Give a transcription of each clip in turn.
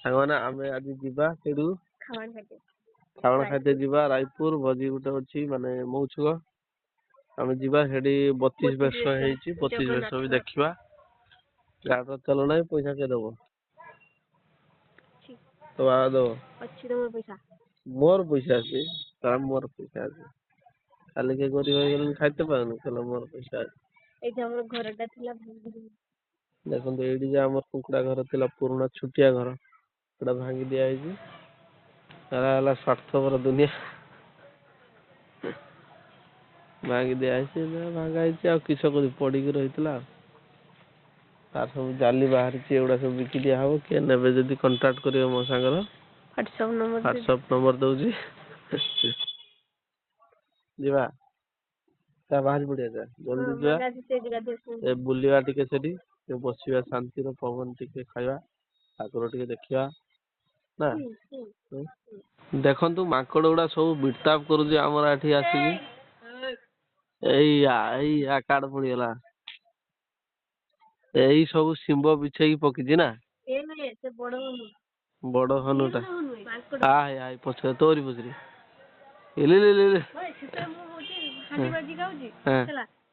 ସାଙ୍ଗମାନେ ଆମେ ଆଜି ଯିବା ସେଇଠୁ ଖାବଣ ଖାଇତେ ଯିବା ରାୟପୁର ଭୋଜି ଗୋଟେ ଅଛି ମାନେ ମଉଛୁକ ଆମେ ଯିବା ସେଠି 32 ବର୍ଷ ହେଇଛି 25 ବର୍ଷ ବି ଦେଖିବା ଗାଡିର ତେଲ ନାହିଁ ପଇସା କିଏ ଦବ ତ ବାବା ଦବ ମୋର ପଇସା ଅଛି ମୋର ପଇସା ଅଛି କାଲି କିଏ ଗରିବ ହେଇଗଲେ ଖାଇତେ ପାରୁନି ତେଲ ମୋର ପଇସା ଅଛି ଏଇଠି ଆମର ଘରଟା ଥିଲା ଦେଖନ୍ତୁ ଏଇଠି ଯେ ଆମର କୁକୁଡା ଘର ଥିଲା ପୁରୁଣା ଛୋଟିଆ ଘର ସେଟା ଭାଙ୍ଗି ଦିଆଯାଇଛି ହେଲା ସ୍ୱାର୍ଥପର ଦୁନିଆ ଭାଙ୍ଗି ଦିଆଯାଇଛି ଭାଙ୍ଗା ହେଇଛି ଆଉ କିସ କରି ପଡିକି ରହିଥିଲା ତାର ସବୁ ଜାଲି ବାହାରିଛି ଏଗୁଡା ସବୁ ବିକି ଦିଆ ହବ କିଏ ନେବେ ଯଦି କଣ୍ଟାକ୍ଟ କରିବ ମୋ ସାଙ୍ଗର ହ୍ୱାଟ୍ସଆପ ନମ୍ବର ଦଉଛି ଯିବା ତା ବାହାରି ପଡିଆ ଯା ଜଲ୍ଦି ଯିବା ବୁଲିବା ଟିକେ ସେଠି ବସିବା ଶାନ୍ତିର ପବନ ଟିକେ ଖାଇବା ଠାକୁର ଟିକେ ଦେଖିବା ନା ଦେଖନ୍ତୁ ମାଙ୍କଡ ଗୁଡା ସବୁ ବିଟତାପ କରୁଛି ଆମର ଏଠି ଆସିକି ଏଇଆ କାର୍ଡ ପଡିଗଲା ଏଇ ସବୁ ଶିମ୍ବ ବିଛେଇକି ପକେଇଛି ନା ବଡ ହନୁଟା ପଛରେ ତୋରି ପଛରେ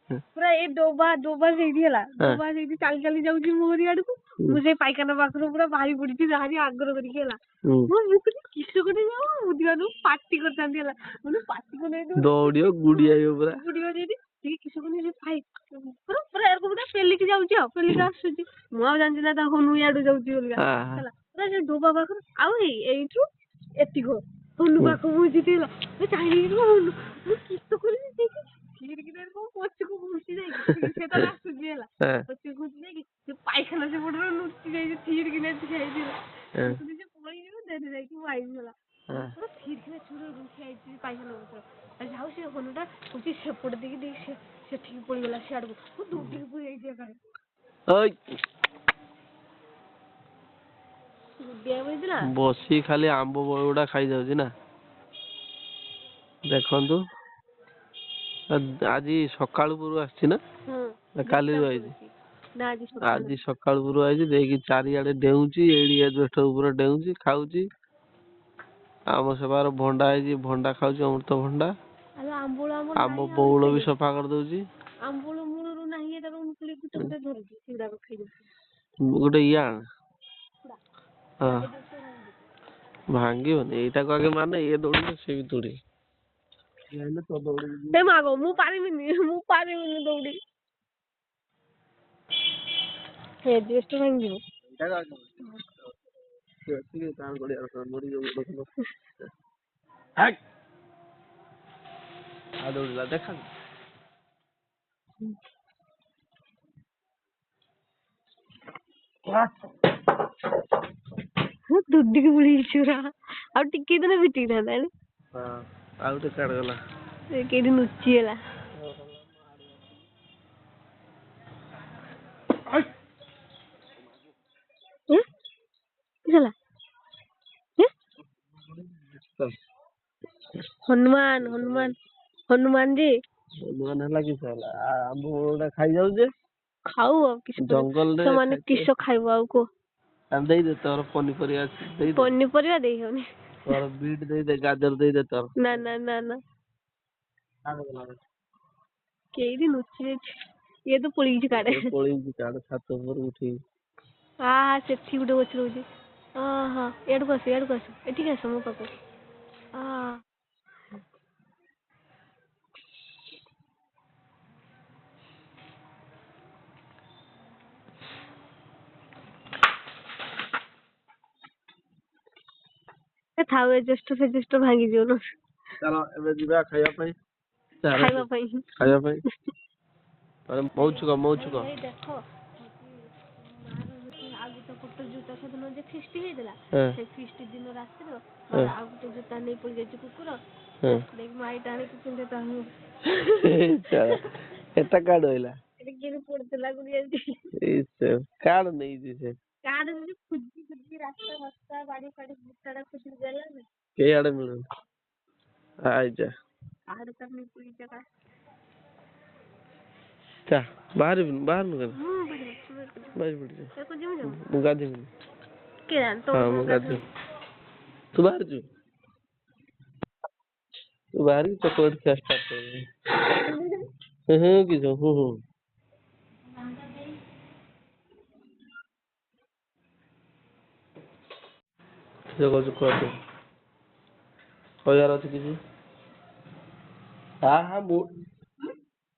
ପୁରା ଏଇ ଡୋବା ସେଇଠି ହେଲା ଡୋବା ସେଇଠି ଚାଲି ଚାଲି ଯାଉଛି ମୋହରି ଆଡକୁ ମୁଁ ସେଇ ପାଇଖାନା ପାଖରୁ ପୁରା ବାହାରି ପଡିଛି ବାହାରି ଆଗ୍ରହ କରିକି ହେଲା କିସ ଗୋଟେ ବୁଝିବାରୁ ପାଟି କରିଥାନ୍ତି ହେଲା ମାନେ ପାଟି କଲେ ଦୌଡିବ ଗୁଡିଆଇବ ପୁରା ଗୁଡିବ ସେଇଠି ଟିକେ କିସ କଲେ ପୁରା ପୁରା ଏରକୁ ପେଲିକି ଯାଉଛି ଆଉ ପେଲିକି ଆସୁଛି ମୁଁ ଆଉ ଜାଣିଛି ନା ତା ହନୁ ଇଆଡୁ ଯାଉଛି ବୋଲିକା ହେଲା ପୁରା ସେ ଡୋବା ପାଖରୁ ଆଉ ଏଇଠୁ ଏତିକ ହନୁ ପାଖକୁ ହେଲା ଚାହିଁକି ହନୁ ମୁଁ କିସ କରିବି ସେଇଠି ପଛକୁ ଘୁଞ୍ଚି ଯାଇକି ସେ ତ ଆସୁଛି ହେଲା ପଛକୁ ଘୁଞ୍ଚି ଯାଇକି ସେ ପାଇଖାନା ସେପଟରେ ଲୁଚି ଯାଇଛି ଥିରିକିନା ହେଇଥିଲା ସେ ପଳେଇଯିବ ଦେରି ଯାଇକି ମୁଁ ଆଇବି ହେଲା ପୁରା ଥିରିକିନା ଛୁର ରୁଖି ଆଇଛି ପାଇଖାନା ପତ୍ର ଯାଉ ସେ ହନୁଟା ହଉଛି ସେପଟେ ଦେଇକି ସେଠିକି ପଳେଇଗଲା ସିଆଡକୁ ମୁଁ ଦୌଡ଼ିକି ପଳେଇ ଯାଇଛି ବସି ଖାଲି ଆମ୍ବ ଗୁଡା ଖାଇଯାଉଛି ନା ଦେଖନ୍ତୁ ଆଜି ସକାଳୁ ପରୁ ଆସିଛି ନା କାଲିରୁ ଆଇଛି ଆଜି ସକାଳୁ ପରୁ ଆଇଛି ଦେଇକି ଚାରିଆଡେ ଡେଉଛି ଏଇଠି ଏଜବେଷ୍ଟ ଉପରେ ଡେଉଛି ଖାଉଛି ଆମ ସେବାର ଭଣ୍ଡା ହେଇଛି ଭଣ୍ଡା ଖାଉଛି ଅମୃତଭଣ୍ଡା ଆମ୍ବ ବଉଳ ବି ସଫା କରିଦଉଛି ଗୋଟେ ଇଆ ହଁ ଭାଙ୍ଗିବନି ଏଇଟାକୁ ଆଗେ ମାନେ ଇଏ ଦୌଡିବ ସେ ବି ଦୌଡିବ ମୁଁ ପାରିବିନି ଦୌଡି ଏଜବେଷ୍ଟ ଭାଙ୍ଗିଯିବ ଦେଖା ଦୁଡିକି ବୁଡେଇଛି ପୁରା ଆଉ ଟିକେ ଦିନ ବିଟିଥାନ୍ତା ଆଉ ଗୋଟେ କାର୍ଡ ଗଲା କେଠି ନୁଚିଗଲା ହନୁମାନ ହନୁମାନ ହେଲା କିସ ହେଲା ଆମ୍ବ ଗୁଡା ଖାଇଯାଉଛେ ଖାଉ ଆଉ କିଛି ଜଙ୍ଗଲରେ ସେମାନେ କିସ ଖାଇବ ଆଉ କୁହ ଦେଇଦେ ତୋର ପନିପରିବା ଦେଇ ହଉନି ତୋର ବିଟ ଦେଇଦେ ଗାଜର ଦେଇଦେ ତୋର ନା କେଇଠି ଲୁଚି ଯାଇଛି ଇଏ ତ ପଳେଇଛି କାଡେ ଛାତ ଉପରକୁ ଉଠିକି ସେଠି ଗୋଟେ ଗଛ ରହୁଛି ଏଆଡକୁ ଆସ ଏଠିକି ଆସ ମୋ ପାଖକୁ ଥାଉ ଏଜେଷ୍ଟ ଭାଙ୍ଗିଯିବ ଚାଲ ଏବେ ଯିବା ଖାଇବା ପାଇଁ ମଉଛୁକ ଆଉ ଗୋଟେ ପଟ ଜୋତା ସେଦିନ ଯେ ଫିଷ୍ଟି ହେଇଥିଲା ସେ ଫିଷ୍ଟି ଦିନ ରାତିର ଆଉ ଗୋଟେ ଜୋତା ନେଇ ପଡି ଯାଇଛି କୁକୁର ମାଇଟା ଆଣିକି ପିନ୍ଧେ ଏଟା କାର୍ଡ ରହିଲା ପଡିଥିଲା କାର୍ଡ ନେଇଛି ସେ କାର୍ଡ ଖୋଜି ରାସ୍ତା ବାଡି ଫାଡି ବୁଟାଟା ଖୋଜି ଦେଲାନି କେଆଡେ ମିଳୁନି ଆଇଜା ବାହାରନୁ କେବେ ମୁଁ ଗାଧେଇବିନି ହଁ ମୁଁ ଗାଧୁ ତୁ ବାହାରୁଛୁ ତୁ ବାହାରିକି ଚକୋଲେଟ ଖିଆ ଷ୍ଟାର୍ଟ କରିବୁ କିସ କହୁଛୁ କୁହ କହିବାର ଅଛି କିଛି ହଁ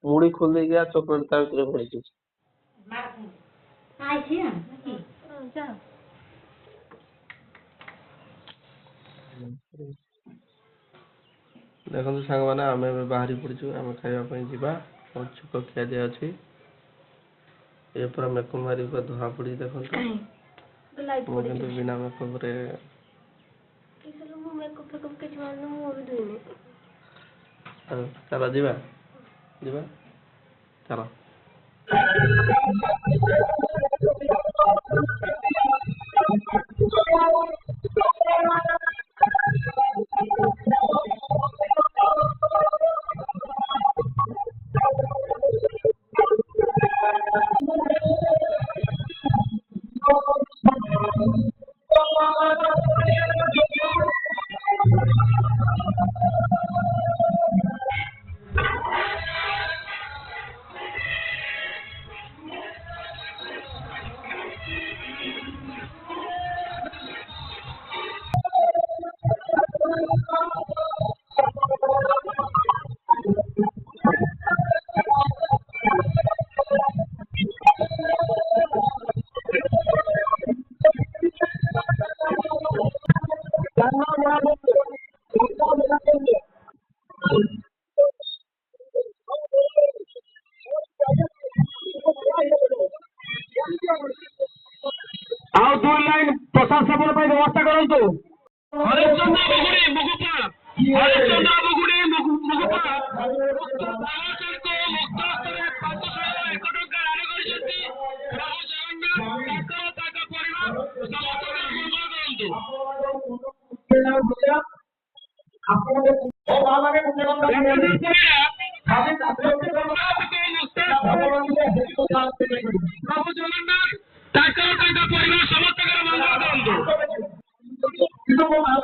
ମୁଢି ଖୋଲି ଦେଇକି ଆ ଚକୋଲେଟ ତା ଭିତରେ ପଡିଛି ଦେଖନ୍ତୁ ସାଙ୍ଗମାନେ ଆମେ ଏବେ ବାହାରି ପଡିଛୁ ଆମେ ଖାଇବା ପାଇଁ ଯିବା ଛୁକ ଖିଆ ଦିଆ ଅଛି ଏ ପୁରା ମେକଅପ୍ ମାରି ଧରା ପଡିଛି ଦେଖନ୍ତୁ ମୁଁ କିନ୍ତୁ ବିନା ମେକଅପ୍ରେ ଚାଲ ଯିବା ଯିବା ଚାଲ ଆଉ 2 ଲାଇନ୍ ପ୍ରସାଦ ସେବନ ପାଇଁ ବ୍ୟବସ୍ଥା କରନ୍ତୁ। ହରିଶ୍ଚନ୍ଦ୍ର ବଗୁଡ଼ି ମୁଗୁପା ହରିଶ୍ଚନ୍ଦ୍ର ବଗୁଡ଼ି ମୁଗୁପା ବାଳକଙ୍କୁ ମୁକ୍ତସ୍ତରେ 501 ଟଙ୍କା ଦାନ କରିଛନ୍ତି। ପ୍ରଭୁ ଜଗନ୍ନାଥ ତାଙ୍କ ପରିବାର ସମସ୍ତଙ୍କର ମଙ୍ଗଳ କରନ୍ତୁ। ପ୍ରଭୁ ଜଗନ୍ନାଥ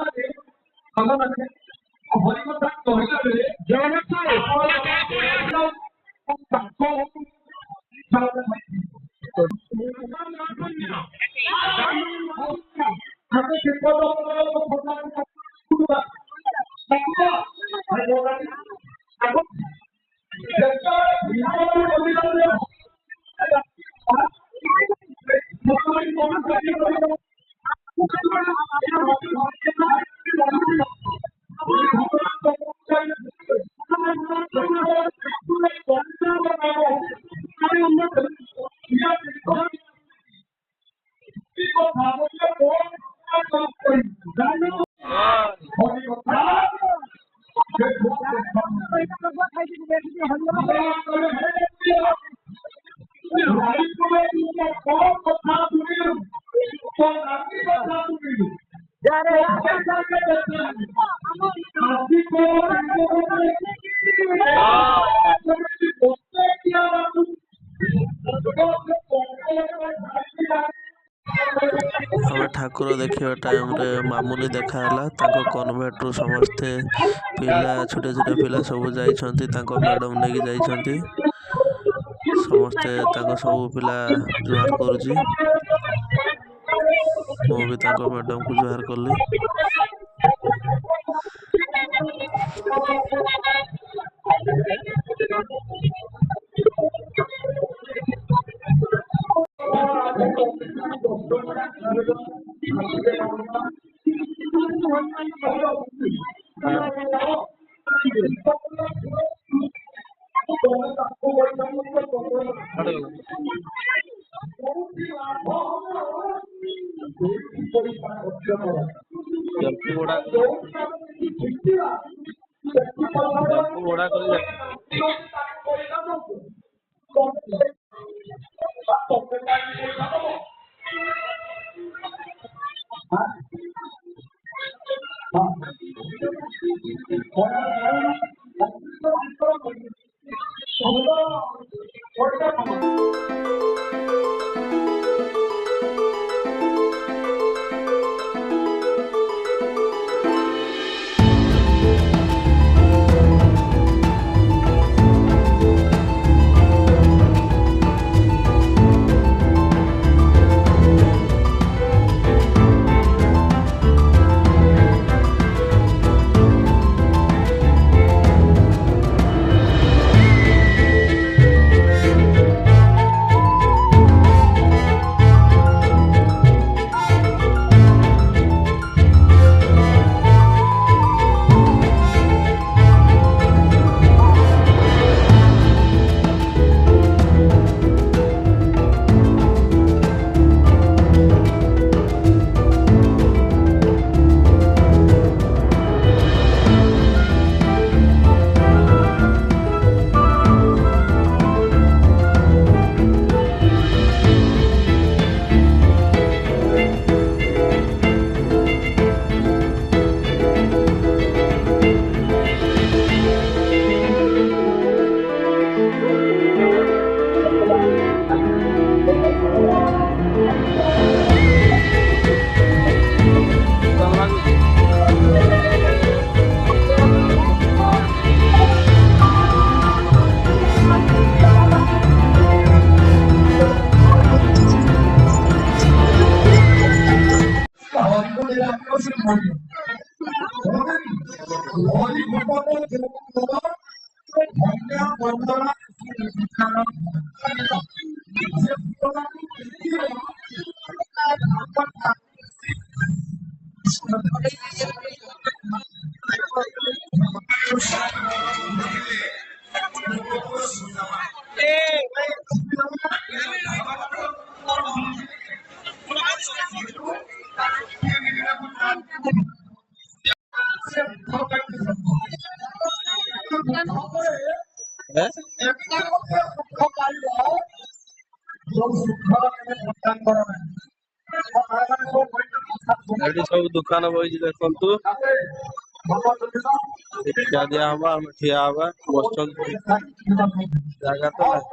ତାଙ୍କର ତାଙ୍କ ପରିବାର ସମସ୍ତଙ୍କର ମଙ୍ଗଳ କରନ୍ତୁ। ଆମେ ଠାକୁର ଦେଖିବା ଟାଇମ୍ରେ ମାମୁନି ଦେଖା ହେଲା। ତାଙ୍କ କନଭେଣ୍ଟରୁ ସମସ୍ତେ ପିଲା ଛୋଟ ଛୋଟ ପିଲା ସବୁ ଯାଇଛନ୍ତି। ତାଙ୍କ ମ୍ୟାଡ଼ାମ୍ ନେଇକି ଯାଇଛନ୍ତି। ସମସ୍ତେ ତାଙ୍କ ସବୁ ପିଲା ଜୁହାର କରୁଛି। ମୁଁ ବି ତାଙ୍କ ମ୍ୟାଡ଼ାମ୍କୁ ଜୁହାର କଲି। ଏଠି ସବୁ ଦୋକାନ ବଇଛି ଦେଖନ୍ତୁ। ଖିଆ ଦିଆ ହବା ଆମେ ଠିଆ ହବା ବସୁଛନ୍ତି ଜାଗା ତ ନାହିଁ।